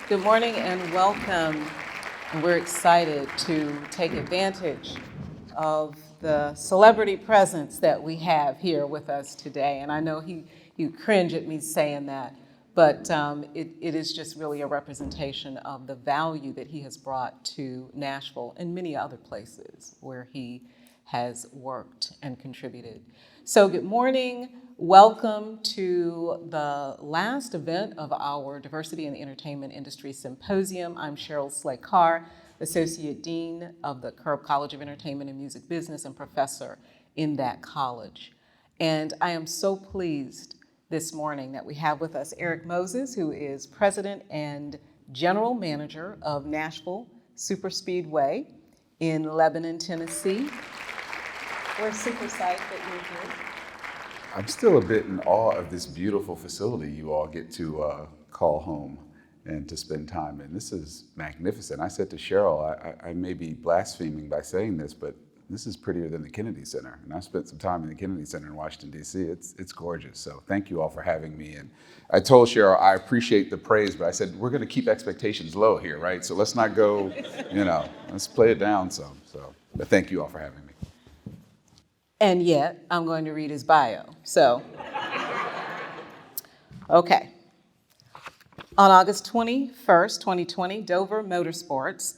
Good morning and welcome. And we're excited to take advantage of the celebrity presence that we have here with us today. And I know you cringe at me saying that, but it is just really a representation of the value that he has brought to Nashville and many other places where he has worked and contributed. So good morning. Welcome to the last event of our Diversity in the Entertainment Industry Symposium. I'm Cheryl Slay-Carr, Associate Dean of the Curb College of Entertainment and Music Business and professor in that college. And I am so pleased this morning that we have with us Erik Moses, who is President and General Manager of Nashville Superspeedway in Lebanon, Tennessee. We're super psyched that you're here. I'm still a bit in awe of this beautiful facility you all get to call home and to spend time in. This is magnificent. I said to Cheryl, I may be blaspheming by saying this, but this is prettier than the Kennedy Center. And I spent some time in the Kennedy Center in Washington, D.C. It's gorgeous. So thank you all for having me. And I told Cheryl, I appreciate the praise, but I said, we're going to keep expectations low here, right? So let's not go, let's play it down some. But thank you all for having me. And yet, I'm going to read his bio. So, okay. On August 21st, 2020, Dover Motorsports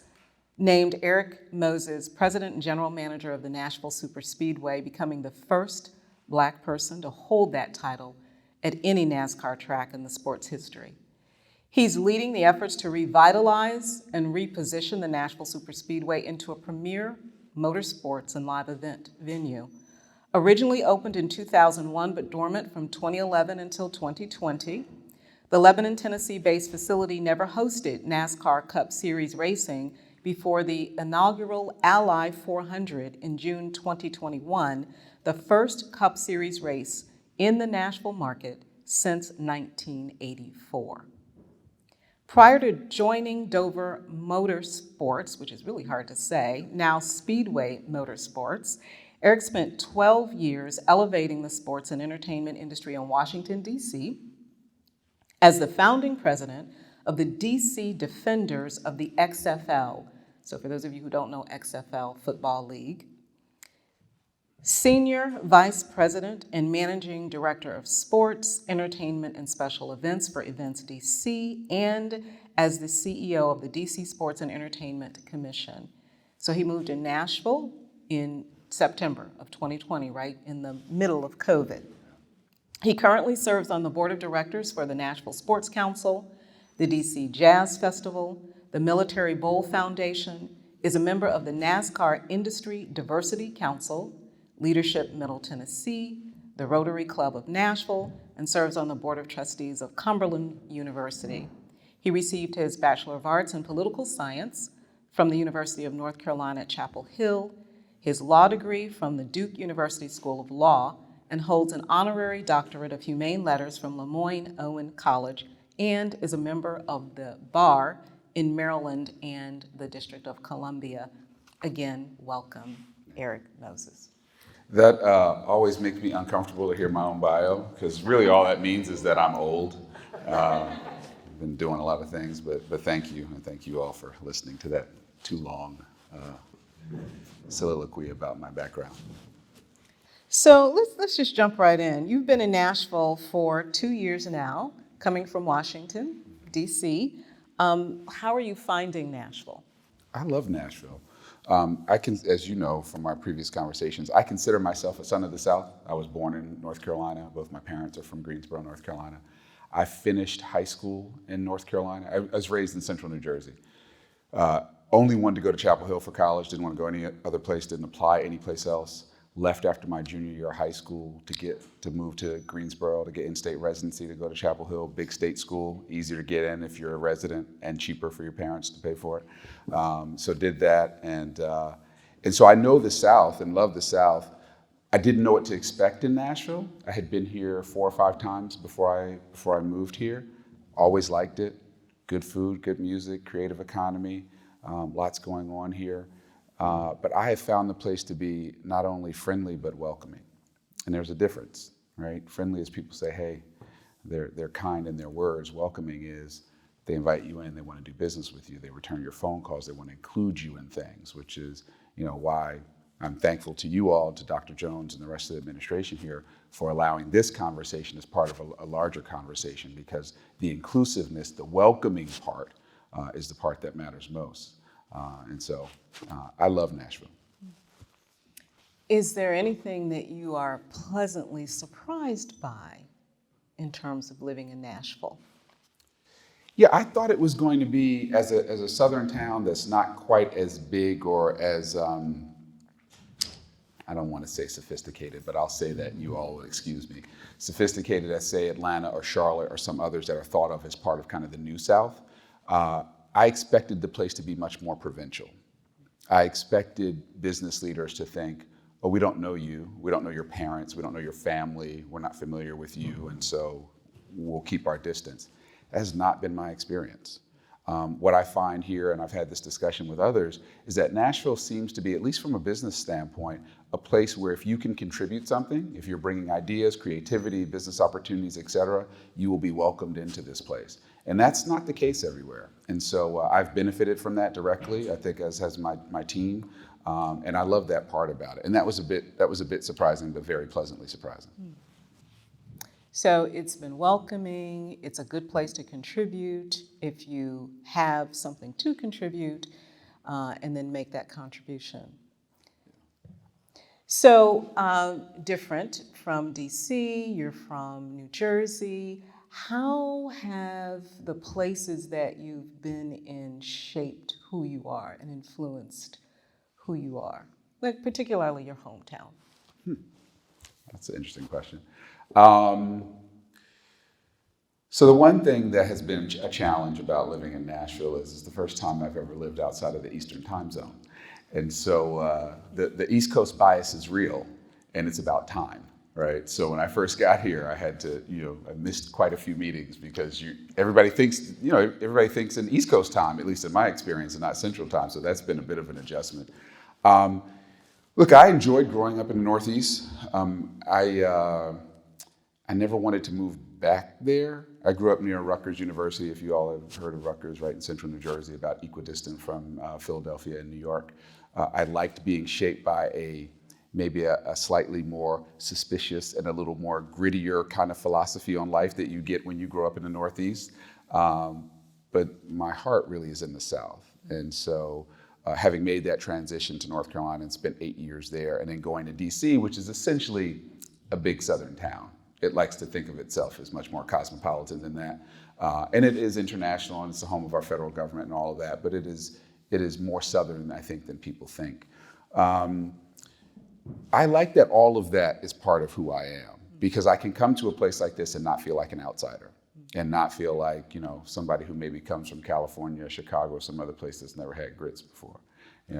named Erik Moses President and General Manager of the Nashville Superspeedway, becoming the first Black person to hold that title at any NASCAR track in the sport's history. He's leading the efforts to revitalize and reposition the Nashville Superspeedway into a premier motorsports and live event venue. Originally opened in 2001 but dormant from 2011 until 2020, the Lebanon, Tennessee-based facility never hosted NASCAR Cup Series racing before the inaugural Ally 400 in June 2021, the first Cup Series race in the Nashville market since 1984. Prior to joining Dover Motorsports, which is really hard to say, now Speedway Motorsports, Erik spent 12 years elevating the sports and entertainment industry in Washington, D.C. as the founding president of the D.C. Defenders of the XFL. So for those of you who don't know XFL, Football League. Senior Vice President and Managing Director of Sports, Entertainment, and Special Events for Events DC, and as the CEO of the DC Sports and Entertainment Commission. So he moved to Nashville in September of 2020, right in the middle of COVID. He currently serves on the board of directors for the Nashville Sports Council, the DC Jazz Festival, the Military Bowl Foundation, is a member of the NASCAR Industry Diversity Council, Leadership Middle Tennessee, the Rotary Club of Nashville, and serves on the Board of Trustees of Cumberland University. He received his Bachelor of Arts in Political Science from the University of North Carolina at Chapel Hill, his law degree from the Duke University School of Law, and holds an honorary doctorate of humane letters from Lemoyne-Owen College, and is a member of the bar in Maryland and the District of Columbia. Again, welcome, Erik Moses. That always makes me uncomfortable to hear my own bio, because really all that means is that I'm old. I've been doing a lot of things, but thank you, and thank you all for listening to that too long soliloquy about my background. So let's just jump right in. You've been in Nashville for 2 years now, coming from Washington, D.C. How are you finding Nashville? I love Nashville. As you know from our previous conversations, I consider myself a son of the South. I was born in North Carolina. Both my parents are from Greensboro, North Carolina. I finished high school in North Carolina. I was raised in central New Jersey. Only wanted to go to Chapel Hill for college, didn't want to go any other place, didn't apply anyplace else. Left after my junior year of high school to move to Greensboro to get in-state residency, to go to Chapel Hill, big state school, easier to get in if you're a resident and cheaper for your parents to pay for it. So did that, and so I know the South and love the South. I didn't know what to expect in Nashville. I had been here 4 or 5 times before I moved here. Always liked it. Good food, good music, creative economy, lots going on here. But I have found the place to be not only friendly, but welcoming. And there's a difference, right? Friendly is people say, hey, they're kind in their words. Welcoming is They invite you in, they want to do business with you, they return your phone calls, they want to include you in things, which is, why I'm thankful to you all, to Dr. Jones and the rest of the administration here for allowing this conversation as part of a larger conversation, because the inclusiveness, the welcoming part is the part that matters most. And so I love Nashville. Is there anything that you are pleasantly surprised by in terms of living in Nashville? Yeah, I thought it was going to be, as a southern town that's not quite as big or as, I don't want to say sophisticated, but I'll say that, you all will excuse me, sophisticated as, say, Atlanta or Charlotte or some others that are thought of as part of kind of the New South. I expected the place to be much more provincial. I expected business leaders to think, oh, we don't know you, we don't know your parents, we don't know your family, we're not familiar with you, and so we'll keep our distance. That has not been my experience. What I find here, and I've had this discussion with others, is that Nashville seems to be, at least from a business standpoint, a place where if you can contribute something, if you're bringing ideas, creativity, business opportunities, et cetera, you will be welcomed into this place. And that's not the case everywhere. And so I've benefited from that directly, I think, as has my team. And I love that part about it. And that was a bit surprising, but very pleasantly surprising. So it's been welcoming, it's a good place to contribute if you have something to contribute, and then make that contribution. So different from DC, you're from New Jersey. How have the places that you've been in shaped who you are and influenced who you are, like particularly your hometown? That's an interesting question. So the one thing that has been a challenge about living in Nashville is it's the first time I've ever lived outside of the Eastern time zone. And so the East Coast bias is real, and it's about time, right? So when I first got here, I had to, I missed quite a few meetings because everybody thinks in East Coast time, at least in my experience, and not Central time. So that's been a bit of an adjustment. Look, I enjoyed growing up in the Northeast. I never wanted to move back there. I grew up near Rutgers University, if you all have heard of Rutgers, right in central New Jersey, about equidistant from Philadelphia and New York. I liked being shaped by maybe a slightly more suspicious and a little more grittier kind of philosophy on life that you get when you grow up in the Northeast. But my heart really is in the South. And so having made that transition to North Carolina and spent 8 years there, and then going to DC, which is essentially a big Southern town. It likes to think of itself as much more cosmopolitan than that. And it is international, and it's the home of our federal government and all of that, but it is more Southern, I think, than people think. I like that all of that is part of who I am, because I can come to a place like this and not feel like an outsider, and not feel like, somebody who maybe comes from California, Chicago, or some other place that's never had grits before.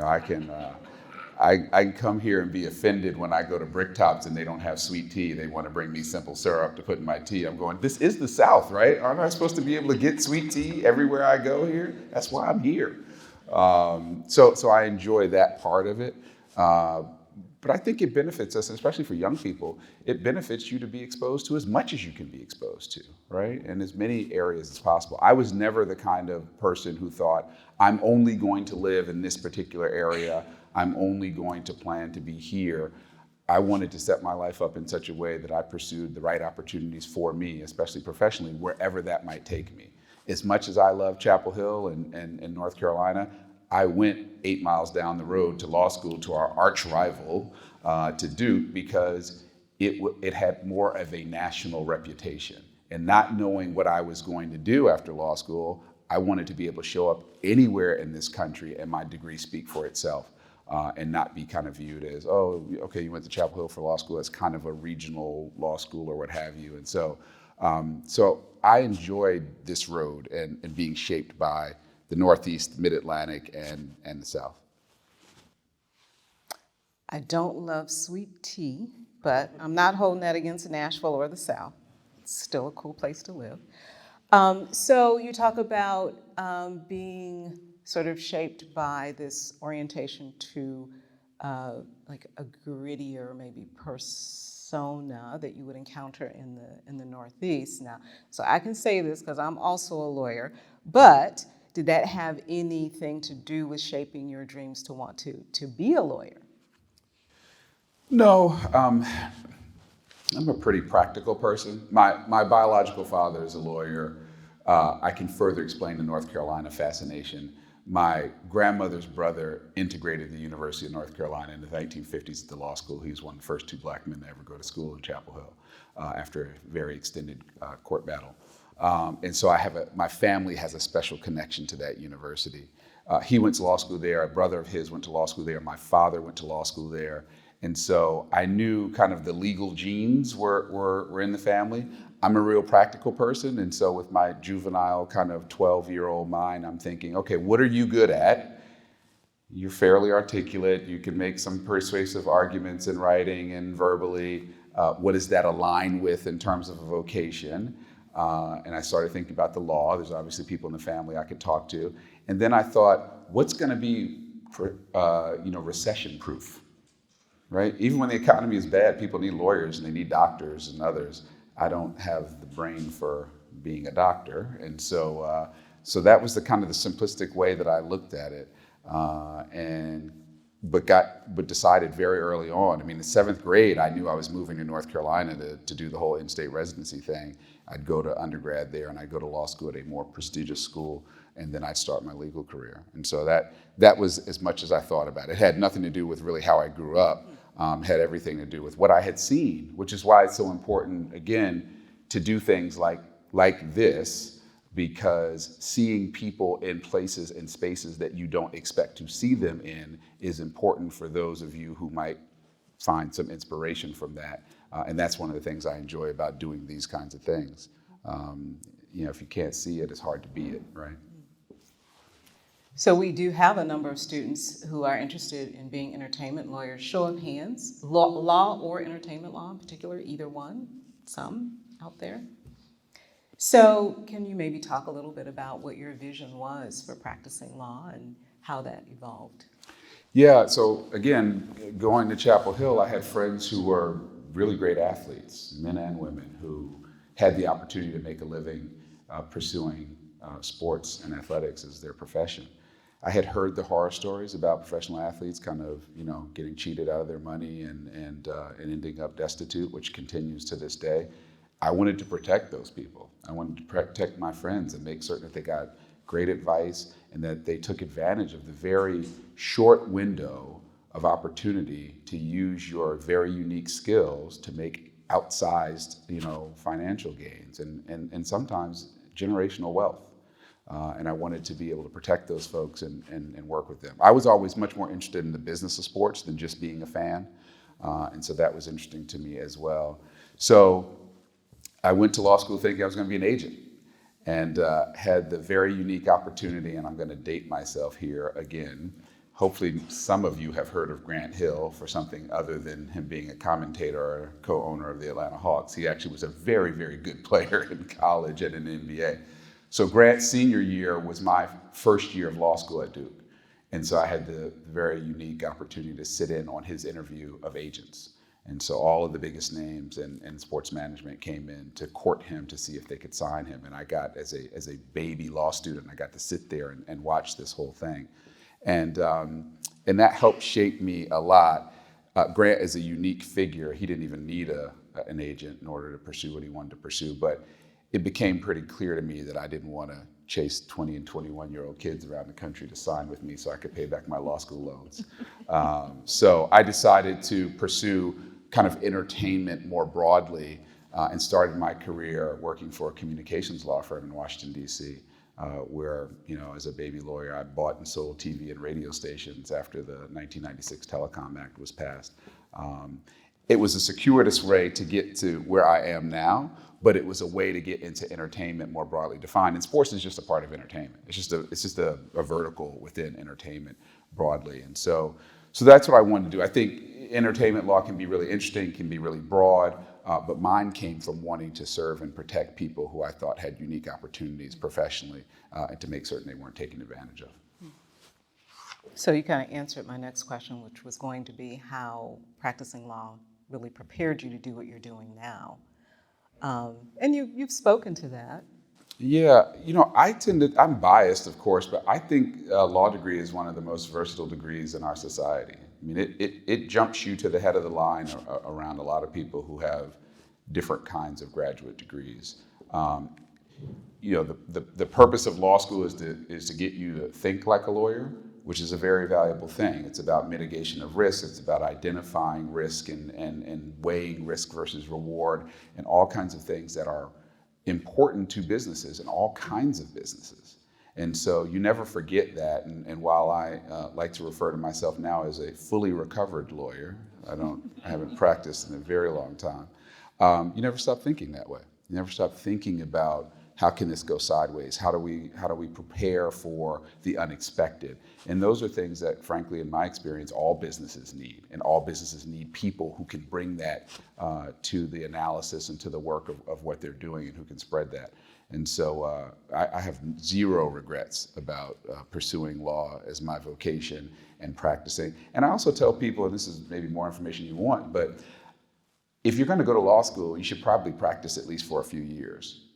I can come here and be offended when I go to Bricktops and they don't have sweet tea. They want to bring me simple syrup to put in my tea. I'm going, this is the South, right? Aren't I supposed to be able to get sweet tea everywhere I go here? That's why I'm here. So I enjoy that part of it. But I think it benefits us, and especially for young people, it benefits you to be exposed to as much as you can be exposed to, right? In as many areas as possible. I was never the kind of person who thought, I'm only going to live in this particular area. I'm only going to plan to be here. I wanted to set my life up in such a way that I pursued the right opportunities for me, especially professionally, wherever that might take me. As much as I love Chapel Hill and North Carolina, I went 8 miles down the road to law school to our arch rival, to Duke, because it had more of a national reputation. And not knowing what I was going to do after law school, I wanted to be able to show up anywhere in this country and my degree speak for itself, and not be kind of viewed as, oh, okay, you went to Chapel Hill for law school, that's kind of a regional law school or what have you. And so I enjoyed this road and being shaped by the Northeast, Mid-Atlantic, and the South. I don't love sweet tea, but I'm not holding that against Nashville or the South. It's still a cool place to live. So you talk about being sort of shaped by this orientation to like a grittier maybe persona that you would encounter in the Northeast. Now, so I can say this because I'm also a lawyer, But did that have anything to do with shaping your dreams to want to be a lawyer? No, I'm a pretty practical person. My biological father is a lawyer. I can further explain the North Carolina fascination. My grandmother's brother integrated the University of North Carolina in the 1950s at the law school. He was one of the first two black men to ever go to school in Chapel Hill after a very extended court battle. And so my family has a special connection to that university. He went to law school there. A brother of his went to law school there. My father went to law school there. And so I knew kind of the legal genes were in the family. I'm a real practical person. And so with my juvenile kind of 12-year-old mind, I'm thinking, okay, what are you good at? You're fairly articulate. You can make some persuasive arguments in writing and verbally. What does that align with in terms of a vocation? And I started thinking about the law. There's obviously people in the family I could talk to. And then I thought, what's going to be, recession-proof, right? Even when the economy is bad, people need lawyers and they need doctors and others. I don't have the brain for being a doctor, and so that was the kind of the simplistic way that I looked at it, but decided very early on. I mean, in seventh grade, I knew I was moving to North Carolina to do the whole in-state residency thing. I'd go to undergrad there, and I'd go to law school at a more prestigious school, and then I'd start my legal career. And so that was as much as I thought about it. It had nothing to do with really how I grew up. Had everything to do with what I had seen, which is why it's so important, again, to do things like this, because seeing people in places and spaces that you don't expect to see them in is important for those of you who might find some inspiration from that. And that's one of the things I enjoy about doing these kinds of things. If you can't see it, it's hard to be it, right? So we do have a number of students who are interested in being entertainment lawyers. Show of hands, law or entertainment law in particular, either one, some out there. So can you maybe talk a little bit about what your vision was for practicing law and how that evolved? Yeah, so again, going to Chapel Hill, I had friends who were really great athletes, men and women, who had the opportunity to make a living pursuing sports and athletics as their profession. I had heard the horror stories about professional athletes kind of, getting cheated out of their money and ending up destitute, which continues to this day. I wanted to protect those people. I wanted to protect my friends and make certain that they got great advice and that they took advantage of the very short window of opportunity to use your very unique skills to make outsized, financial gains and sometimes generational wealth. And I wanted to be able to protect those folks and work with them. I was always much more interested in the business of sports than just being a fan. And so that was interesting to me as well. So I went to law school thinking I was going to be an agent and had the very unique opportunity, and I'm going to date myself here again. Hopefully some of you have heard of Grant Hill for something other than him being a commentator or co-owner of the Atlanta Hawks. He actually was a very, very good player in college and in the NBA. So Grant's senior year was my first year of law school at Duke. And so I had the very unique opportunity to sit in on his interview of agents. And so all of the biggest names in sports management came in to court him to see if they could sign him. And I got, as a baby law student, I got to sit there and watch this whole thing. And that helped shape me a lot. Grant is a unique figure. He didn't even need an agent in order to pursue what he wanted to pursue. But it became pretty clear to me that I didn't want to chase 20 and 21-year-old kids around the country to sign with me so I could pay back my law school loans. So I decided to pursue kind of entertainment more broadly and started my career working for a communications law firm in Washington, D.C., where, as a baby lawyer, I bought and sold TV and radio stations after the 1996 Telecom Act was passed. It was a circuitous way to get to where I am now, but it was a way to get into entertainment more broadly defined. And sports is just a part of entertainment. It's just a vertical within entertainment broadly. And so that's what I wanted to do. I think entertainment law can be really interesting, can be really broad, but mine came from wanting to serve and protect people who I thought had unique opportunities professionally and to make certain they weren't taken advantage of. So you kind of answered my next question, which was going to be how practicing law really prepared you to do what you're doing now. And you've spoken to that. Yeah, I'm biased, of course, but I think a law degree is one of the most versatile degrees in our society. I mean, it jumps you to the head of the line around a lot of people who have different kinds of graduate degrees. Um, the purpose of law school is to get you to think like a lawyer, which is a very valuable thing. It's about mitigation of risk. It's about identifying risk and weighing risk versus reward and all kinds of things that are important to businesses and all kinds of businesses. And so you never forget that. And while I like to refer to myself now as a fully recovered lawyer, I haven't practiced in a very long time. You never stop thinking that way. You never stop thinking about how can this go sideways? How do we prepare for the unexpected? And those are things that, frankly, in my experience, all businesses need. And all businesses need people who can bring that to the analysis and to the work of what they're doing and who can spread that. And so I have zero regrets about pursuing law as my vocation and practicing. And I also tell people, and this is maybe more information you want, but if you're going to go to law school, you should probably practice at least for a few years.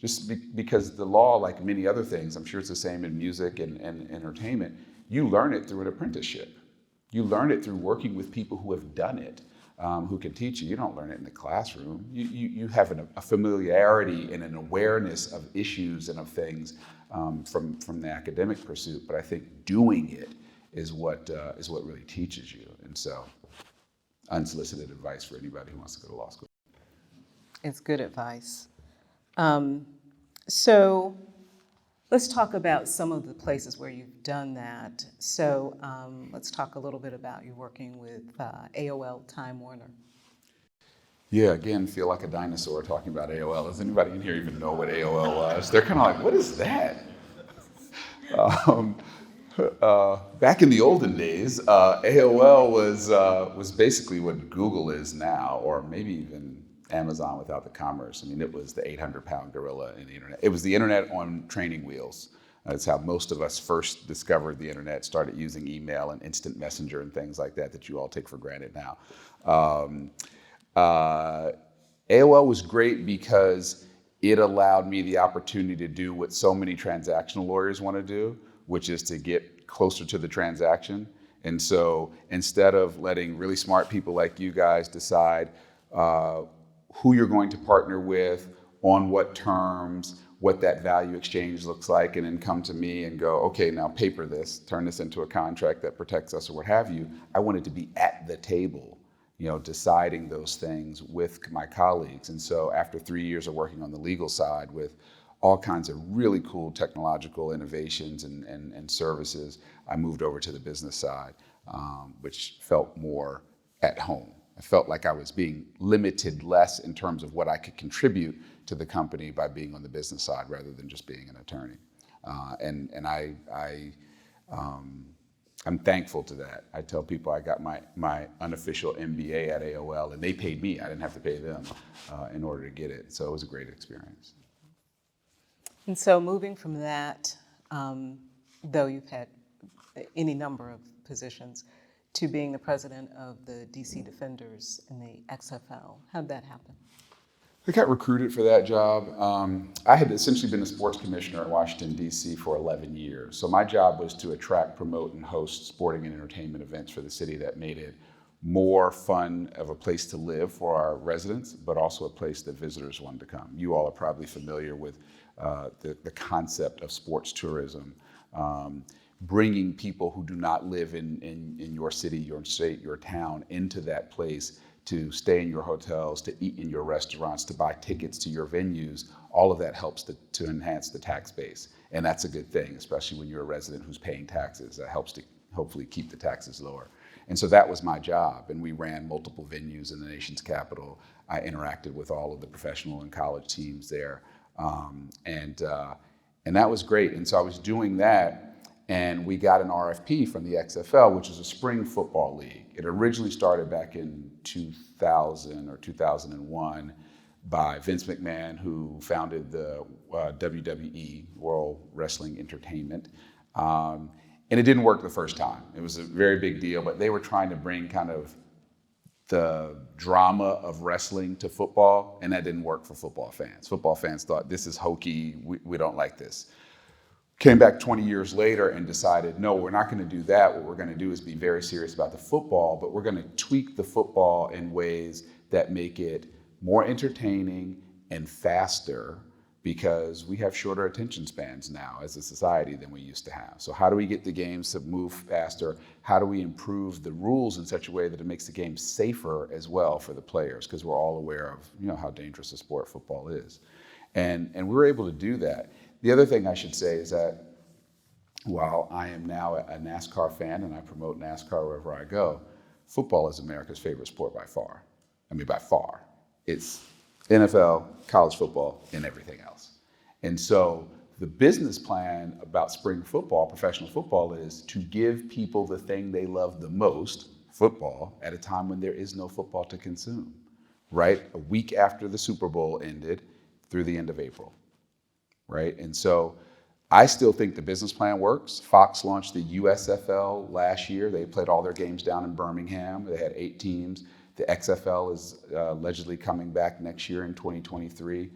Because the law, like many other things, I'm sure it's the same in music and entertainment, you learn it through an apprenticeship. You learn it through working with people who have done it, who can teach you. You don't learn it in the classroom. You have a familiarity and an awareness of issues and of things from the academic pursuit, but I think doing it is what really teaches you. And so, unsolicited advice for anybody who wants to go to law school. It's good advice. So let's talk about some of the places where you've done that. So let's talk a little bit about you working with AOL Time Warner. Yeah, again, feel like a dinosaur talking about AOL. Does anybody in here even know what AOL was? They're kind of like, what is that? Back in the olden days, AOL was basically what Google is now, or maybe even Amazon without the commerce. I mean, it was the 800-pound gorilla in the internet. It was the internet on training wheels. That's how most of us first discovered the internet, started using email and instant messenger and things like that you all take for granted now. AOL was great because it allowed me the opportunity to do what so many transactional lawyers want to do, which is to get closer to the transaction. And so instead of letting really smart people like you guys decide who you're going to partner with, on what terms, what that value exchange looks like, and then come to me and go, okay, now paper this, turn this into a contract that protects us or what have you. I wanted to be at the table, deciding those things with my colleagues. And so after 3 years of working on the legal side with all kinds of really cool technological innovations and services, I moved over to the business side, which felt more at home. I felt like I was being limited less in terms of what I could contribute to the company by being on the business side rather than just being an attorney. I'm thankful to that. I tell people I got my unofficial MBA at AOL, and they paid me. I didn't have to pay them in order to get it. So it was a great experience. And so moving from that, though you've had any number of positions, to being the president of the DC Defenders in the XFL, how'd that happen? I got recruited for that job. I had essentially been a sports commissioner in Washington, D.C. for 11 years. So my job was to attract, promote, and host sporting and entertainment events for the city that made it more fun of a place to live for our residents, but also a place that visitors wanted to come. You all are probably familiar with the concept of sports tourism, bringing people who do not live in your city, your state, your town into that place to stay in your hotels, to eat in your restaurants, to buy tickets to your venues. All of that helps to enhance the tax base. And that's a good thing, especially when you're a resident who's paying taxes. That helps to hopefully keep the taxes lower. And so that was my job. And we ran multiple venues in the nation's capital. I interacted with all of the professional and college teams there. And that was great. And so I was doing that. And we got an RFP from the XFL, which is a spring football league. It originally started back in 2000 or 2001 by Vince McMahon, who founded the WWE, World Wrestling Entertainment. And it didn't work the first time. It was a very big deal, but they were trying to bring kind of the drama of wrestling to football, and that didn't work for football fans. Football fans thought, this is hokey, we don't like this. Came back 20 years later and decided, no, we're not going to do that. What we're going to do is be very serious about the football, but we're going to tweak the football in ways that make it more entertaining and faster, because we have shorter attention spans now as a society than we used to have. So how do we get the games to move faster? How do we improve the rules in such a way that it makes the game safer as well for the players? Because we're all aware of, how dangerous a sport football is. And we were able to do that. The other thing I should say is that while I am now a NASCAR fan and I promote NASCAR wherever I go, football is America's favorite sport by far. I mean, by far. It's NFL, college football, and everything else. And so the business plan about spring football, professional football, is to give people the thing they love the most, football, at a time when there is no football to consume, right? A week after the Super Bowl ended through the end of April, right? And so I still think the business plan works. Fox launched the USFL last year. They played all their games down in Birmingham. They had 8 teams. The XFL is allegedly coming back next year in 2023.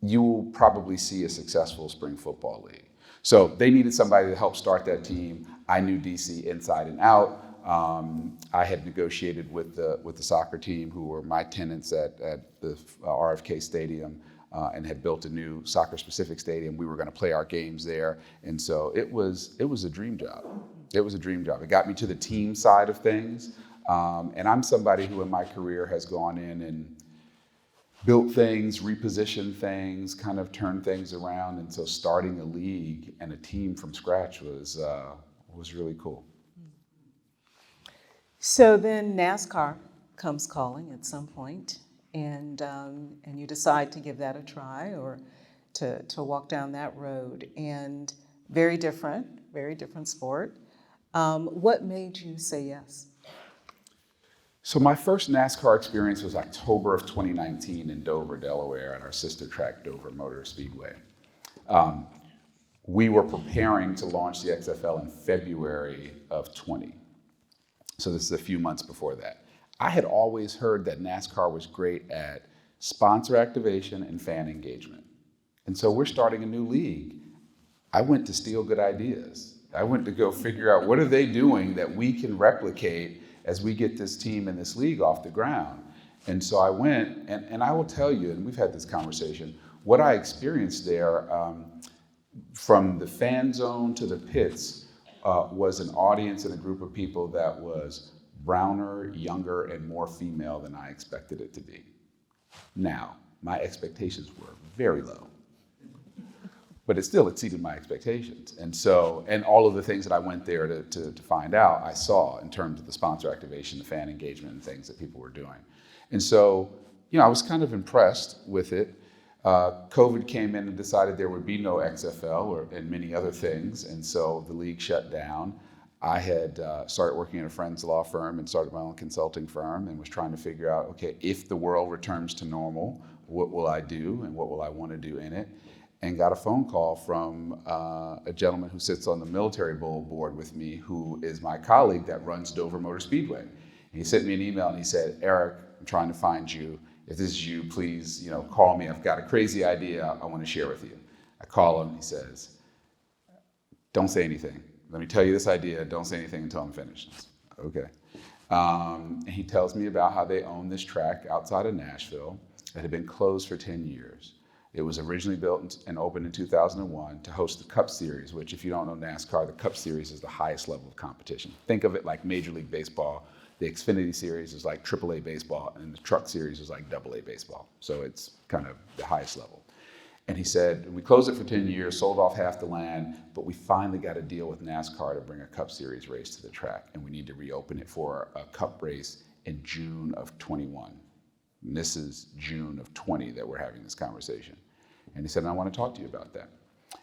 You will probably see a successful spring football league. So they needed somebody to help start that team. I knew DC inside and out. I had negotiated with the soccer team, who were my tenants at the RFK Stadium, and had built a new soccer-specific stadium. We were going to play our games there, and so it was a dream job. It was a dream job. It got me to the team side of things. And I'm somebody who in my career has gone in and built things, repositioned things, kind of turned things around. And so starting a league and a team from scratch was really cool. So then NASCAR comes calling at some point, and you decide to give that a try, or to walk down that road. And very different sport. What made you say yes? So my first NASCAR experience was October of 2019 in Dover, Delaware, at our sister track, Dover Motor Speedway. We were preparing to launch the XFL in February of 20. So this is a few months before that. I had always heard that NASCAR was great at sponsor activation and fan engagement. And so we're starting a new league. I went to steal good ideas. I went to go figure out, what are they doing that we can replicate as we get this team and this league off the ground? And so I went, and I will tell you, and we've had this conversation, what I experienced there, from the fan zone to the pits, was an audience and a group of people that was browner, younger, and more female than I expected it to be. Now, my expectations were very low, but it still exceeded my expectations. And so, and all of the things that I went there to find out, I saw in terms of the sponsor activation, the fan engagement, and things that people were doing. And so, I was kind of impressed with it. COVID came in and decided there would be no XFL and many other things, and so the league shut down. I had started working at a friend's law firm and started my own consulting firm, and was trying to figure out, okay, if the world returns to normal, what will I do and what will I want to do in it? And got a phone call from a gentleman who sits on the military board with me, who is my colleague that runs Dover Motor Speedway. And he sent me an email and he said, "Eric, I'm trying to find you. If this is you, please, call me. I've got a crazy idea I want to share with you." I call him. He says, "Don't say anything. Let me tell you this idea. Don't say anything until I'm finished." Okay. And he tells me about how they own this track outside of Nashville that had been closed for 10 years. It was originally built and opened in 2001 to host the Cup Series, which, if you don't know NASCAR, the Cup Series is the highest level of competition. Think of it like Major League Baseball. The Xfinity Series is like AAA baseball, and the Truck Series is like AA baseball. So it's kind of the highest level. And he said, we closed it for 10 years, sold off half the land, but we finally got a deal with NASCAR to bring a Cup Series race to the track, and we need to reopen it for a Cup race in June of 21. And this is June of 20 that we're having this conversation. And he said, I want to talk to you about that.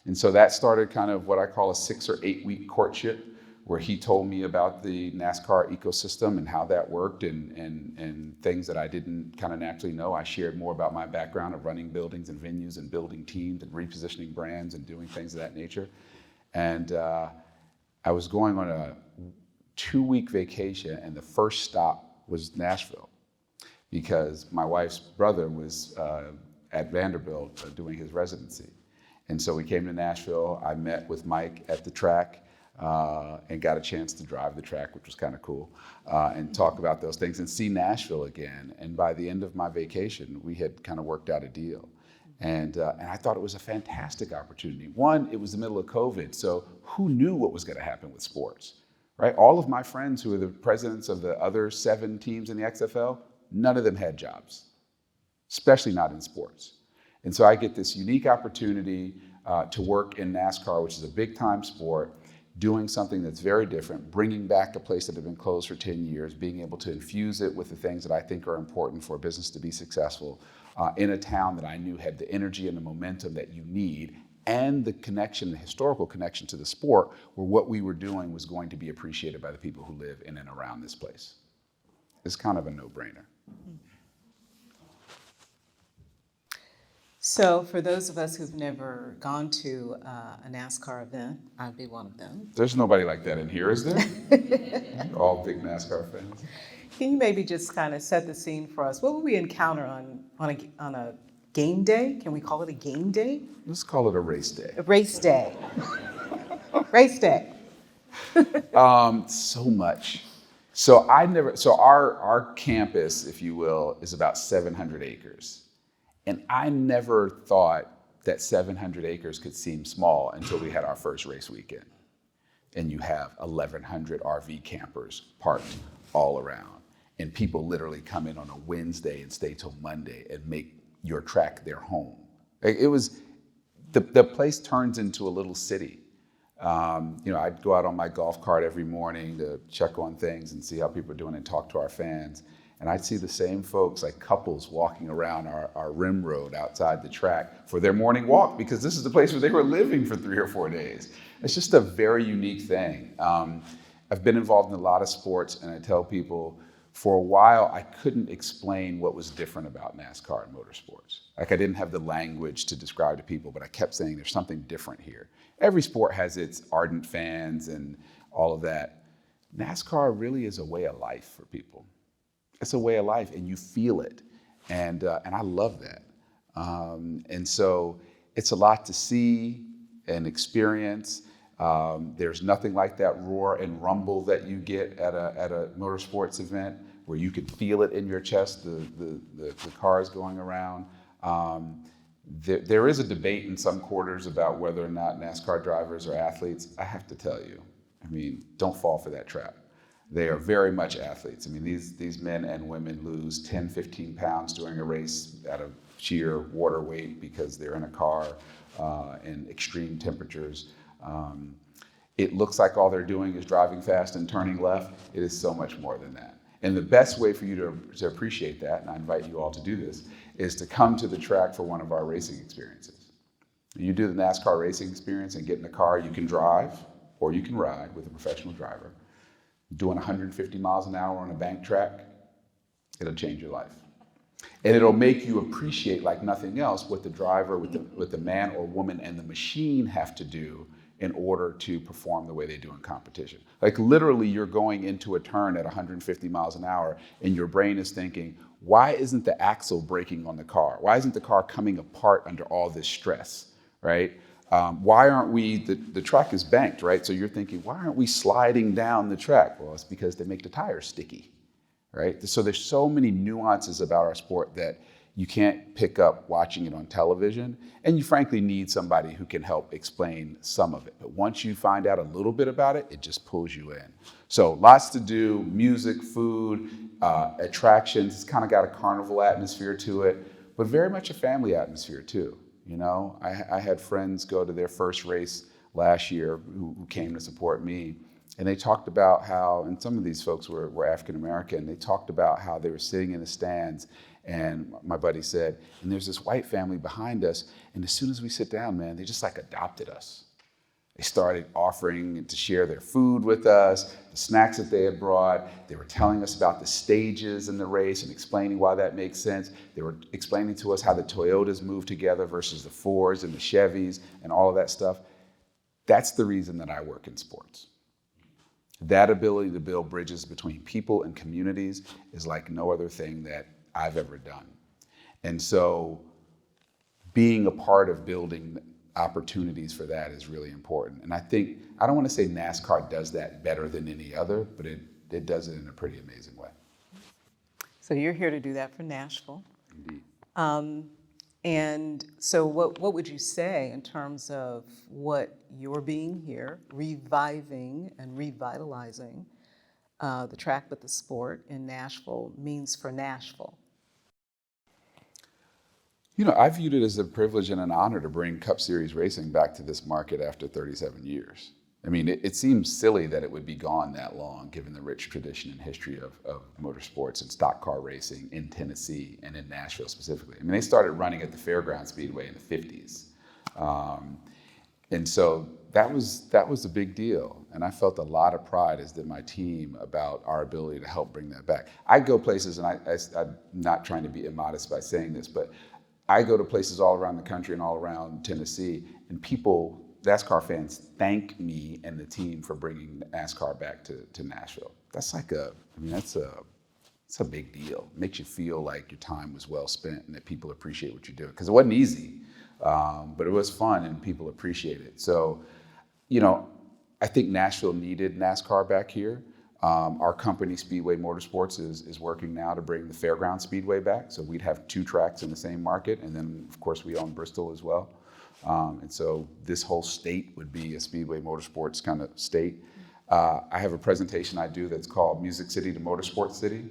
And so that started kind of what I call a 6 or 8 week courtship, where he told me about the NASCAR ecosystem and how that worked, and things that I didn't kind of naturally know. I shared more about my background of running buildings and venues and building teams and repositioning brands and doing things of that nature. And I was going on a 2-week vacation, and the first stop was Nashville, because my wife's brother was at Vanderbilt doing his residency. And so we came to Nashville. I met with Mike at the track and got a chance to drive the track, which was kind of cool, and talk about those things and see Nashville again. And by the end of my vacation, we had kind of worked out a deal. And I thought it was a fantastic opportunity. One, it was the middle of COVID, so who knew what was going to happen with sports, right? All of my friends who were the presidents of the other 7 teams in the XFL, none of them had jobs, especially not in sports. And so I get this unique opportunity to work in NASCAR, which is a big time sport, doing something that's very different, bringing back a place that had been closed for 10 years, being able to infuse it with the things that I think are important for a business to be successful in a town that I knew had the energy and the momentum that you need, and the connection, the historical connection to the sport, where what we were doing was going to be appreciated by the people who live in and around this place. It's kind of a no-brainer. So for those of us who've never gone to a NASCAR event, I'd be one of them. There's nobody like that in here, is there? All big NASCAR fans. Can you maybe just kind of set the scene for us? What would we encounter on a game day? Can we call it a game day? Let's call it a race day. A race day. Race day. So much. So our campus, if you will, is about 700 acres. And I never thought that 700 acres could seem small until we had our first race weekend. And you have 1,100 RV campers parked all around. And people literally come in on a Wednesday and stay till Monday and make your track their home. It was, the place turns into a little city. I'd go out on my golf cart every morning to check on things and see how people are doing and talk to our fans. And I'd see the same folks, like couples, walking around our rim road outside the track for their morning walk, because this is the place where they were living for 3 or 4 days. It's just a very unique thing. I've been involved in a lot of sports, and I tell people, for a while, I couldn't explain what was different about NASCAR and motorsports. Like, I didn't have the language to describe to people, but I kept saying there's something different here. Every sport has its ardent fans and all of that. NASCAR really is a way of life for people. It's a way of life, and you feel it, and I love that. And so it's a lot to see and experience. There's nothing like that roar and rumble that you get at a motorsports event, where you can feel it in your chest, the cars going around. There is a debate in some quarters about whether or not NASCAR drivers are athletes. I have to tell you, don't fall for that trap. They are very much athletes. These men and women lose 10, 15 pounds during a race out of sheer water weight because they're in a car in extreme temperatures. It looks like all they're doing is driving fast and turning left. It is so much more than that. And the best way for you to appreciate that, and I invite you all to do this, is to come to the track for one of our racing experiences. You do the NASCAR racing experience and get in the car. You can drive or you can ride with a professional driver. Doing 150 miles an hour on a bank track, it'll change your life. And it'll make you appreciate, like nothing else, what the driver, what the man or woman and the machine have to do in order to perform the way they do in competition. Like, literally, you're going into a turn at 150 miles an hour, and your brain is thinking, why isn't the axle braking on the car? Why isn't the car coming apart under all this stress, right? Why aren't we, the track is banked, right? So you're thinking, why aren't we sliding down the track? Well, it's because they make the tires sticky, right? So there's so many nuances about our sport that you can't pick up watching it on television, and you frankly need somebody who can help explain some of it. But once you find out a little bit about it, it just pulls you in. So lots to do: music, food, attractions. It's kind of got a carnival atmosphere to it, but very much a family atmosphere too. I had friends go to their first race last year who came to support me, and they talked about how, and some of these folks were African American, they talked about how they were sitting in the stands, and my buddy said, and there's this white family behind us, and as soon as we sit down, man, they just like adopted us. They started offering to share their food with us, the snacks that they had brought. They were telling us about the stages in the race and explaining why that makes sense. They were explaining to us how the Toyotas move together versus the Fords and the Chevys and all of that stuff. That's the reason that I work in sports. That ability to build bridges between people and communities is like no other thing that I've ever done. And so being a part of building opportunities for that is really important. And I think, I don't want to say NASCAR does that better than any other, but it does it in a pretty amazing way. So you're here to do that for Nashville. Indeed. And so what would you say in terms of what your being here, reviving and revitalizing the track with the sport in Nashville means for Nashville? You know, I viewed it as a privilege and an honor to bring Cup Series racing back to this market after 37 years. I mean, it seems silly that it would be gone that long, given the rich tradition and history of motorsports and stock car racing in Tennessee and in Nashville specifically. I mean, they started running at the Fairground Speedway in the 50s. And so that was a big deal. And I felt a lot of pride, as did my team, about our ability to help bring that back. I go places, and I'm not trying to be immodest by saying this, but I go to places all around the country and all around Tennessee, and people, NASCAR fans, thank me and the team for bringing NASCAR back to Nashville. That's like it's a big deal. It makes you feel like your time was well spent and that people appreciate what you're doing. Because it wasn't easy, but it was fun and people appreciate it. So, you know, I think Nashville needed NASCAR back here. Our company, Speedway Motorsports, is working now to bring the Fairground Speedway back. So we'd have two tracks in the same market. And then, of course, we own Bristol as well. And so this whole state would be a Speedway Motorsports kind of state. I have a presentation I do that's called Music City to Motorsports City,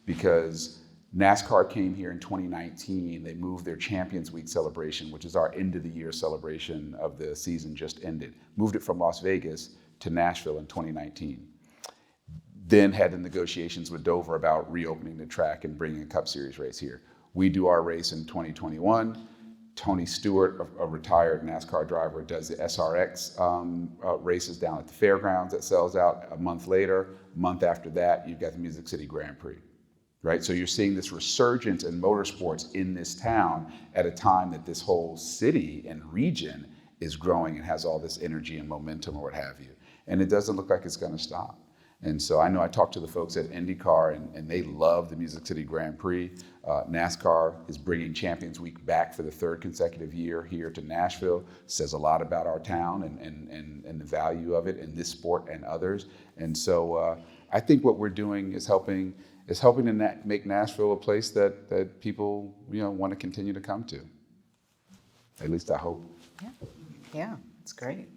because NASCAR came here in 2019. They moved their Champions Week celebration, which is our end of the year celebration of the season just ended, moved it from Las Vegas to Nashville in 2019. Then had the negotiations with Dover about reopening the track and bringing a Cup Series race here. We do our race in 2021. Tony Stewart, a retired NASCAR driver, does the SRX races down at the fairgrounds that sells out. A month later, a month after that, you've got the Music City Grand Prix, right? So you're seeing this resurgence in motorsports in this town at a time that this whole city and region is growing and has all this energy and momentum or what have you. And it doesn't look like it's gonna stop. And so I know I talked to the folks at IndyCar, and they love the Music City Grand Prix. NASCAR is bringing Champions Week back for the third consecutive year here to Nashville. Says a lot about our town and the value of it in this sport and others. And so I think what we're doing is helping to make Nashville a place that people want to continue to come to. At least I hope. Yeah, it's great.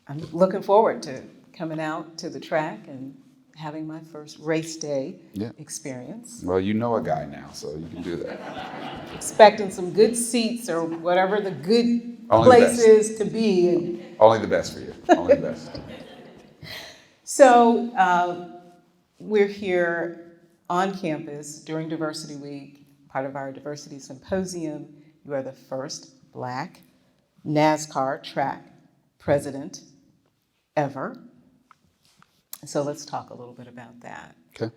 I'm looking forward to coming out to the track and having my first race day experience. Well, you know a guy now, so you can do that. Expecting some good seats or whatever the good Only place the is to be. Only the best for you. Only the best. So we're here on campus during Diversity Week, part of our Diversity Symposium. You are the first Black NASCAR track president ever. So let's talk a little bit about that. Okay.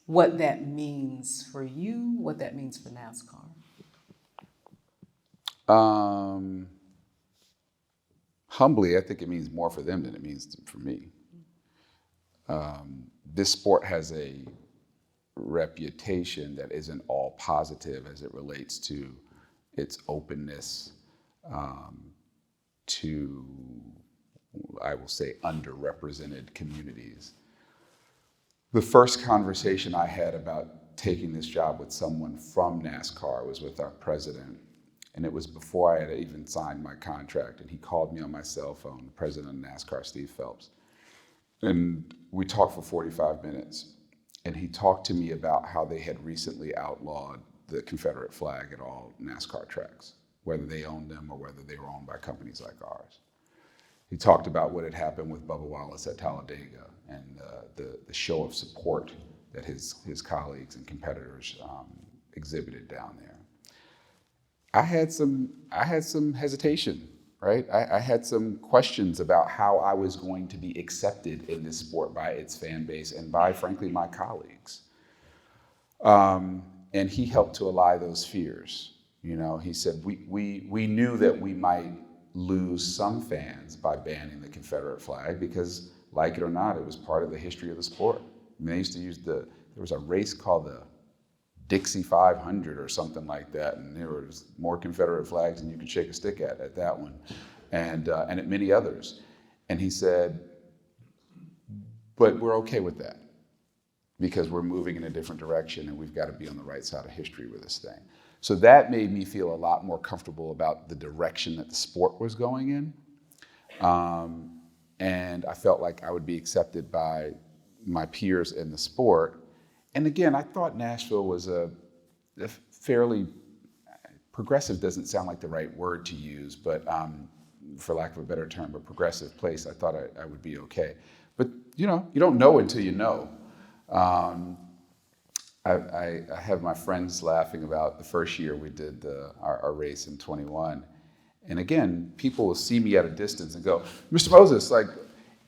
What that means for you, what that means for NASCAR. Humbly, I think it means more for them than it means for me. This sport has a reputation that isn't all positive as it relates to its openness to, I will say, underrepresented communities. The first conversation I had about taking this job with someone from NASCAR was with our president, and it was before I had even signed my contract, and he called me on my cell phone, the president of NASCAR, Steve Phelps. And we talked for 45 minutes, and he talked to me about how they had recently outlawed the Confederate flag at all NASCAR tracks, whether they owned them or whether they were owned by companies like ours. He talked about what had happened with Bubba Wallace at Talladega and the show of support that his colleagues and competitors exhibited down there. I had some hesitation, right? I had some questions about how I was going to be accepted in this sport by its fan base and by, frankly, my colleagues. And he helped to allay those fears. He said, we knew that we might lose some fans by banning the Confederate flag because, like it or not, it was part of the history of the sport. I mean, they used to use there was a race called the Dixie 500 or something like that, and there was more Confederate flags than you could shake a stick at that one, and at many others. And he said, but we're okay with that because we're moving in a different direction and we've got to be on the right side of history with this thing. So that made me feel a lot more comfortable about the direction that the sport was going in. And I felt like I would be accepted by my peers in the sport. And again, I thought Nashville was a fairly, progressive doesn't sound like the right word to use, but for lack of a better term, a progressive place. I thought I would be okay. But you don't know until you know. I have my friends laughing about the first year we did our race in 21. And again, people will see me at a distance and go, Mr. Moses,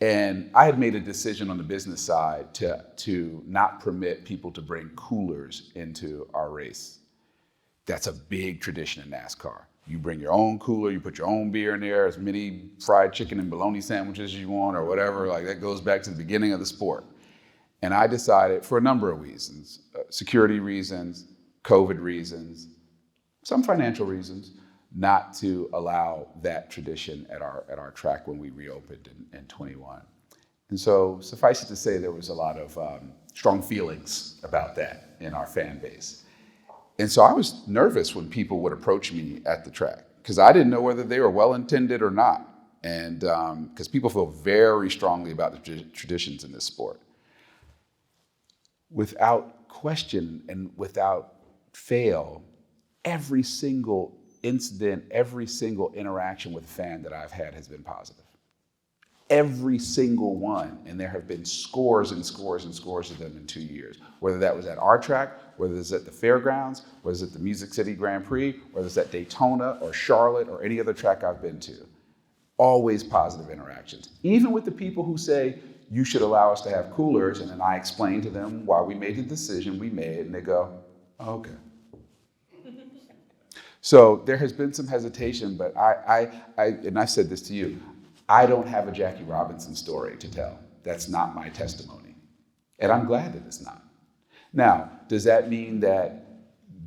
and I had made a decision on the business side to not permit people to bring coolers into our race. That's a big tradition in NASCAR. You bring your own cooler, you put your own beer in there, as many fried chicken and bologna sandwiches as you want or whatever, that goes back to the beginning of the sport. And I decided, for a number of reasons, security reasons, COVID reasons, some financial reasons, not to allow that tradition at our track when we reopened in 21. And so suffice it to say, there was a lot of strong feelings about that in our fan base. And so I was nervous when people would approach me at the track because I didn't know whether they were well-intended or not. And because people feel very strongly about the traditions in this sport. Without question and without fail, every single incident, every single interaction with a fan that I've had has been positive. Every single one, and there have been scores and scores and scores of them in 2 years. Whether that was at our track, whether it's at the fairgrounds, whether it's at the Music City Grand Prix, whether it's at Daytona or Charlotte or any other track I've been to. Always positive interactions. Even with the people who say, you should allow us to have coolers, and then I explain to them why we made the decision we made, and they go, oh, okay. So there has been some hesitation, but and I said this to you, I don't have a Jackie Robinson story to tell. That's not my testimony. And I'm glad that it's not. Now, does that mean that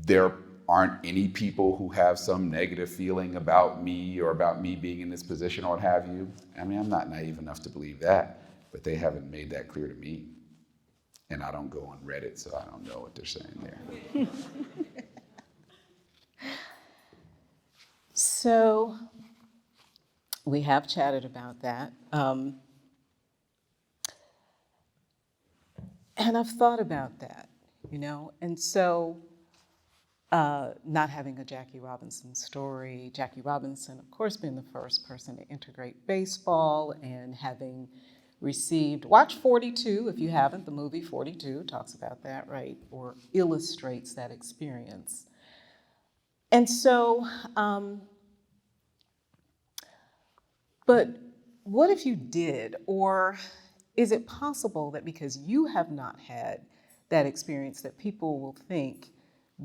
there aren't any people who have some negative feeling about me or about me being in this position or what have you? I mean, I'm not naive enough to believe that, but they haven't made that clear to me. And I don't go on Reddit, so I don't know what they're saying there. So we have chatted about that. And I've thought about that, and so not having a Jackie Robinson story, Jackie Robinson, of course, being the first person to integrate baseball and having watch 42 if you haven't, the movie 42 talks about that, right, or illustrates that experience. And so, but what if you did, or is it possible that because you have not had that experience that people will think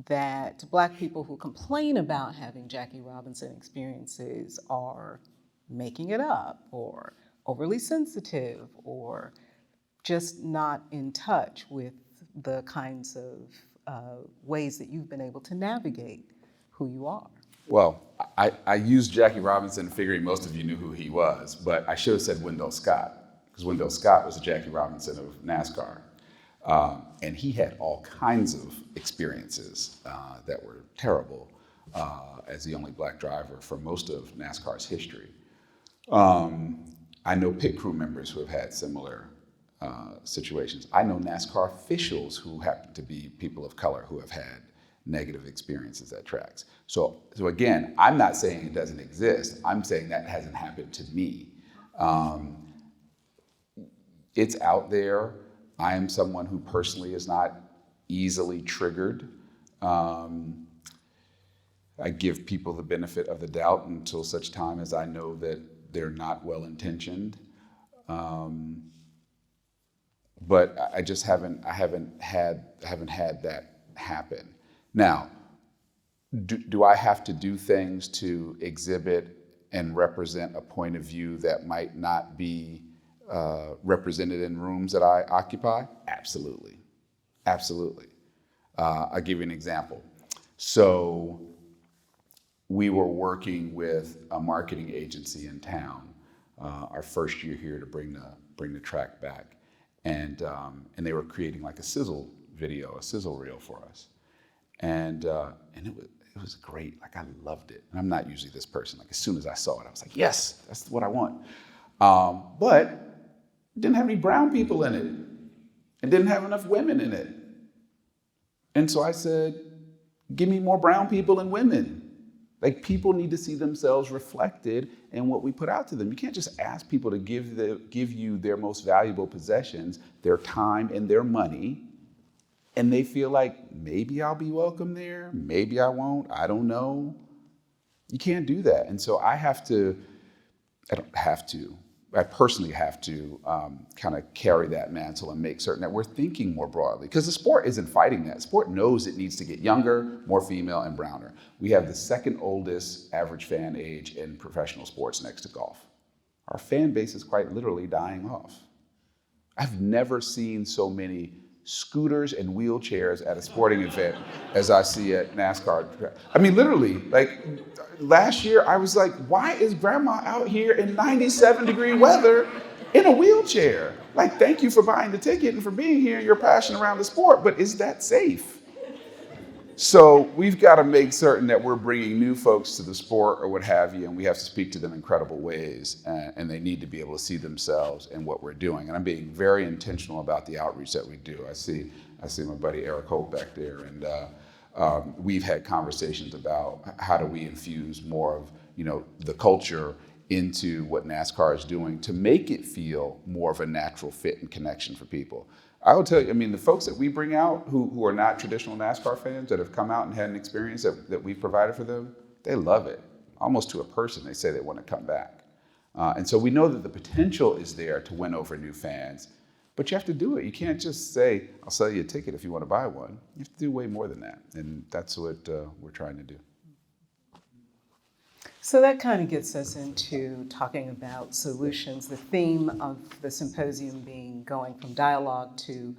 that Black people who complain about having Jackie Robinson experiences are making it up or overly sensitive or just not in touch with the kinds of ways that you've been able to navigate who you are? Well, I used Jackie Robinson figuring most of you knew who he was, but I should have said Wendell Scott, because Wendell Scott was the Jackie Robinson of NASCAR. And he had all kinds of experiences that were terrible as the only Black driver for most of NASCAR's history. I know pit crew members who have had similar situations. I know NASCAR officials who happen to be people of color who have had negative experiences at tracks. So again, I'm not saying it doesn't exist. I'm saying that hasn't happened to me. It's out there. I am someone who personally is not easily triggered. I give people the benefit of the doubt until such time as I know that they're not well-intentioned. But I just haven't had that happen. Now, do I have to do things to exhibit and represent a point of view that might not be represented in rooms that I occupy? Absolutely. Absolutely. I'll give you an example. So we were working with a marketing agency in town, our first year here to bring the track back. And they were creating like a sizzle video, a sizzle reel for us. And it was great. Like, I loved it. And I'm not usually this person. Like, as soon as I saw it, I was like, yes, that's what I want. But it didn't have any brown people in it. It didn't have enough women in it. And so I said, give me more brown people and women. Like, people need to see themselves reflected in what we put out to them. You can't just ask people to give you their most valuable possessions, their time and their money, and they feel like, maybe I'll be welcome there, maybe I won't, I don't know. You can't do that. And so I personally have to kind of carry that mantle and make certain that we're thinking more broadly. Because the sport isn't fighting that. Sport knows it needs to get younger, more female, and browner. We have the second oldest average fan age in professional sports next to golf. Our fan base is quite literally dying off. I've never seen so many scooters and wheelchairs at a sporting event as I see at NASCAR. I mean, literally, like last year I was like, why is grandma out here in 97-degree weather in a wheelchair? Like, thank you for buying the ticket and for being here and your passion around the sport, but is that safe? So we've got to make certain that we're bringing new folks to the sport or what have you, and we have to speak to them in credible ways, and they need to be able to see themselves in what we're doing. And I'm being very intentional about the outreach that we do. I see my buddy Erik back there, and we've had conversations about how do we infuse more of the culture into what NASCAR is doing to make it feel more of a natural fit and connection for people. I will tell you, I mean, the folks that we bring out who are not traditional NASCAR fans that have come out and had an experience that we've provided for them, they love it. Almost to a person, they say they want to come back. And so we know that the potential is there to win over new fans, but you have to do it. You can't just say, I'll sell you a ticket if you want to buy one. You have to do way more than that. And that's what we're trying to do. So that kind of gets us into talking about solutions, the theme of the symposium being going from dialogue to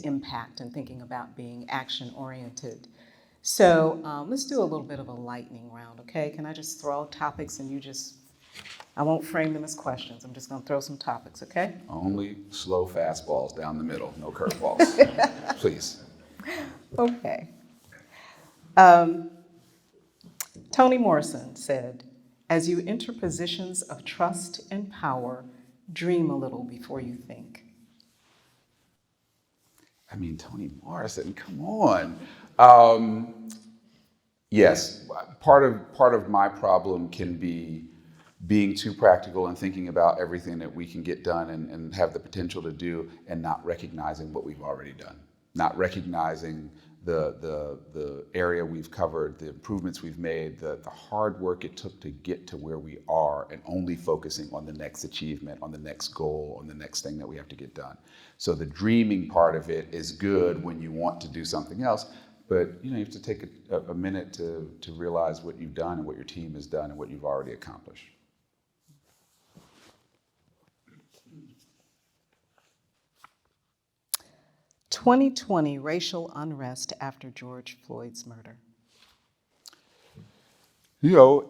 impact and thinking about being action-oriented. So let's do a little bit of a lightning round, okay? Can I just throw topics and I won't frame them as questions. I'm just gonna throw some topics, okay? Only slow fastballs down the middle, no curveballs, please. Okay. Toni Morrison said, as you enter positions of trust and power, dream a little before you think. I mean, Toni Morrison, come on. Yes, part of my problem can be being too practical and thinking about everything that we can get done and have the potential to do and not recognizing what we've already done, not recognizing the area we've covered, the improvements we've made, the hard work it took to get to where we are, and only focusing on the next achievement, on the next goal, on the next thing that we have to get done. So the dreaming part of it is good when you want to do something else, but you have to take a minute to realize what you've done and what your team has done and what you've already accomplished. 2020 racial unrest after George Floyd's murder.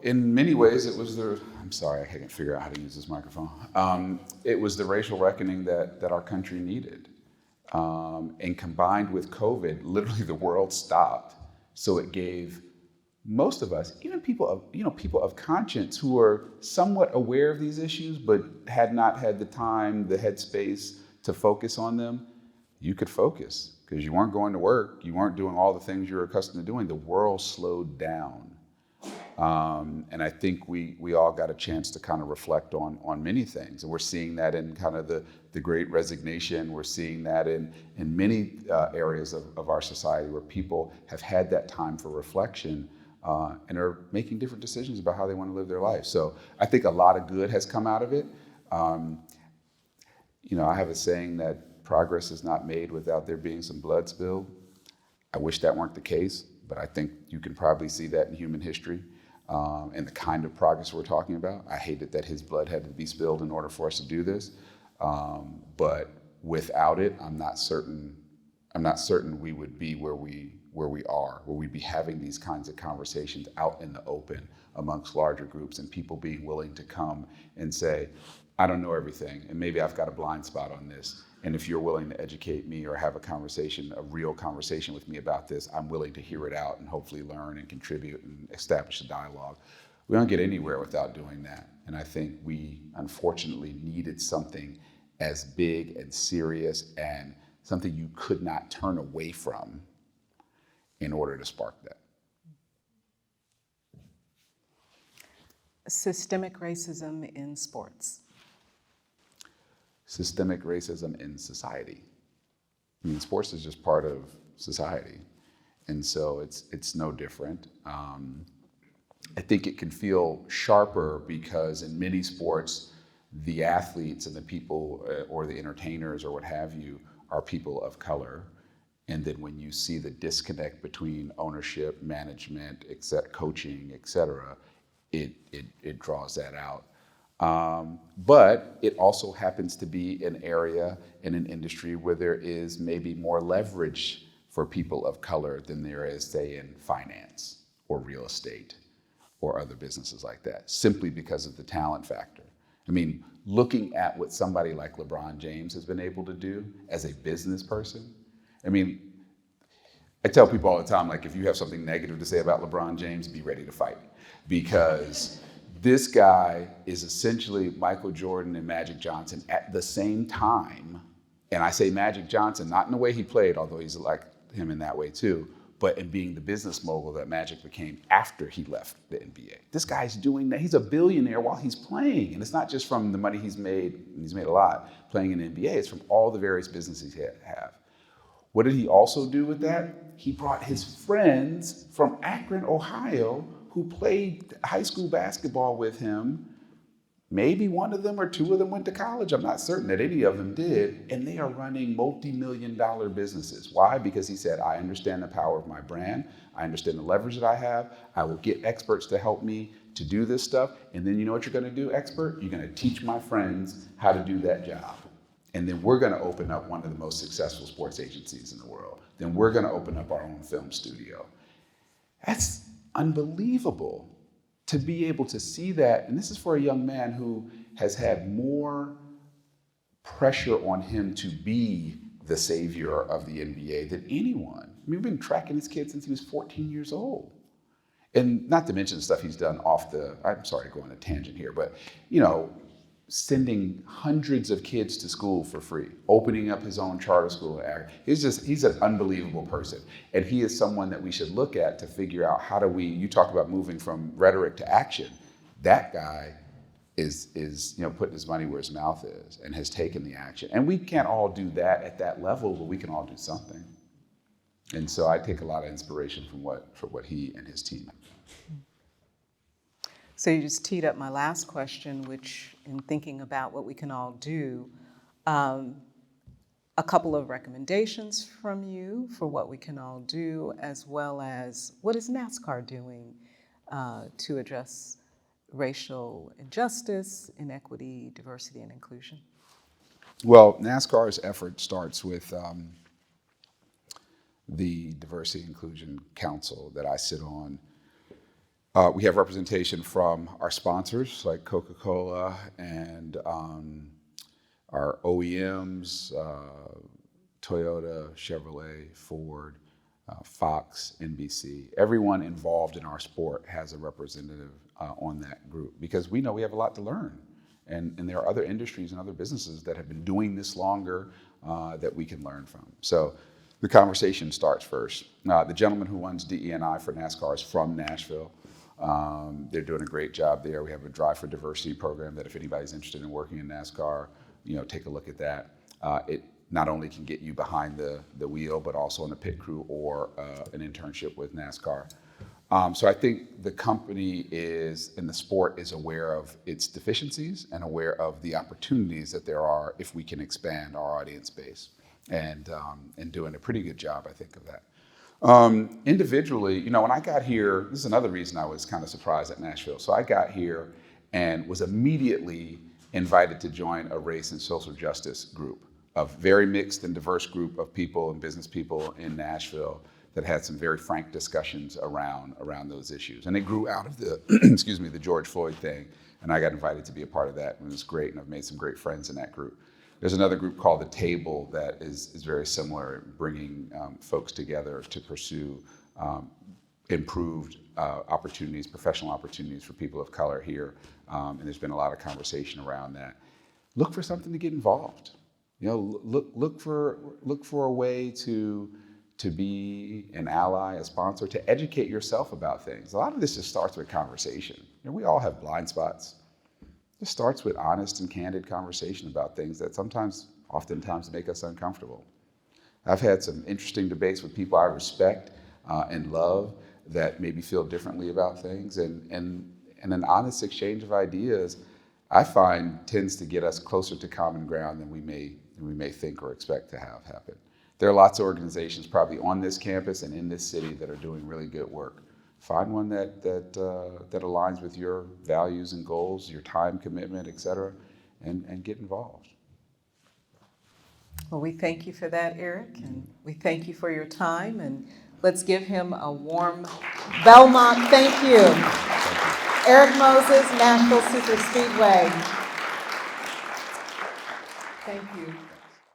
In many ways, it was I'm sorry, I can't figure out how to use this microphone. It was the racial reckoning that our country needed. And combined with COVID, literally the world stopped. So it gave most of us, even people of conscience who are somewhat aware of these issues, but had not had the time, the headspace to focus on them, you could focus because you weren't going to work. You weren't doing all the things you're accustomed to doing. The world slowed down. And I think we all got a chance to kind of reflect on many things. And we're seeing that in kind of the Great Resignation. We're seeing that in many areas of our society where people have had that time for reflection and are making different decisions about how they want to live their life. So I think a lot of good has come out of it. I have a saying that progress is not made without there being some blood spilled. I wish that weren't the case, but I think you can probably see that in human history. and the kind of progress we're talking about. I hated that his blood had to be spilled in order for us to do this, but without it, I'm not certain we would be where we are, where we'd be having these kinds of conversations out in the open amongst larger groups and people being willing to come and say, I don't know everything, and maybe I've got a blind spot on this. And if you're willing to educate me or have a conversation, a real conversation with me about this, I'm willing to hear it out and hopefully learn and contribute and establish a dialogue. We don't get anywhere without doing that. And I think we unfortunately needed something as big and serious and something you could not turn away from in order to spark that. Systemic racism in sports. Systemic racism in society. I mean, sports is just part of society. And so it's no different. I think it can feel sharper because in many sports, the athletes and the people or the entertainers or what have you are people of color. And then when you see the disconnect between ownership, management, coaching, et cetera, it draws that out. But it also happens to be an area in an industry where there is maybe more leverage for people of color than there is, say, in finance or real estate or other businesses like that, simply because of the talent factor. I mean, looking at what somebody like LeBron James has been able to do as a business person, I mean, I tell people all the time, like, if you have something negative to say about LeBron James, be ready to fight. Because this guy is essentially Michael Jordan and Magic Johnson at the same time. And I say Magic Johnson, not in the way he played, although he's like him in that way too, but in being the business mogul that Magic became after he left the NBA. This guy's doing that. He's a billionaire while he's playing. And it's not just from the money he's made, and he's made a lot playing in the NBA, it's from all the various businesses he have. What did he also do with that? He brought his friends from Akron, Ohio, who played high school basketball with him. Maybe one of them or two of them went to college. I'm not certain that any of them did. And they are running multi-million-dollar businesses. Why? Because he said, I understand the power of my brand. I understand the leverage that I have. I will get experts to help me to do this stuff. And then you know what you're going to do, expert? You're going to teach my friends how to do that job. And then we're going to open up one of the most successful sports agencies in the world. Then we're going to open up our own film studio. That's unbelievable to be able to see that. And this is for a young man who has had more pressure on him to be the savior of the NBA than anyone. I mean, we've been tracking this kid since he was 14 years old. And not to mention the stuff he's done I'm sorry to go on a tangent here, but, you know, sending hundreds of kids to school for free, opening up his own charter school. He's an unbelievable person. And he is someone that we should look at to figure out you talk about moving from rhetoric to action. That guy is putting his money where his mouth is and has taken the action. And we can't all do that at that level, but we can all do something. And so I take a lot of inspiration from what he and his team have done. So you just teed up my last question, which in thinking about what we can all do, a couple of recommendations from you for what we can all do, as well as what is NASCAR doing to address racial injustice, inequity, diversity, and inclusion? Well, NASCAR's effort starts with the Diversity and Inclusion Council that I sit on. We have representation from our sponsors like Coca-Cola and our OEMs, Toyota, Chevrolet, Ford, Fox, NBC. Everyone involved in our sport has a representative on that group because we know we have a lot to learn. And there are other industries and other businesses that have been doing this longer that we can learn from. So the conversation starts first. The gentleman who runs DE&I for NASCAR is from Nashville. They're doing a great job there. We have a Drive for Diversity program that if anybody's interested in working in NASCAR, take a look at that. It not only can get you behind the wheel, but also in the pit crew or an internship with NASCAR. So I think the company and the sport is aware of its deficiencies and aware of the opportunities that there are if we can expand our audience base and doing a pretty good job, I think, of that. Individually, when I got here, this is another reason I was kind of surprised at Nashville. So I got here and was immediately invited to join a race and social justice group, a very mixed and diverse group of people and business people in Nashville that had some very frank discussions around those issues. And it grew out of the, excuse me, the George Floyd thing. And I got invited to be a part of that, and it was great, and I've made some great friends in that group. There's another group called The Table that is very similar, bringing folks together to pursue improved opportunities, professional opportunities for people of color here. And there's been a lot of conversation around that. Look for something to get involved. Look for a way to be an ally, a sponsor, to educate yourself about things. A lot of this just starts with conversation. We all have blind spots. It starts with honest and candid conversation about things that oftentimes make us uncomfortable. I've had some interesting debates with people I respect and love that maybe feel differently about things, and an honest exchange of ideas, I find, tends to get us closer to common ground than we may think or expect to have happen. There are lots of organizations probably on this campus and in this city that are doing really good work. Find one that aligns with your values and goals, your time commitment, et cetera, and get involved. Well, we thank you for that, Erik, and we thank you for your time, and let's give him a warm Belmont thank you. Erik Moses, Nashville Super Speedway. Thank you.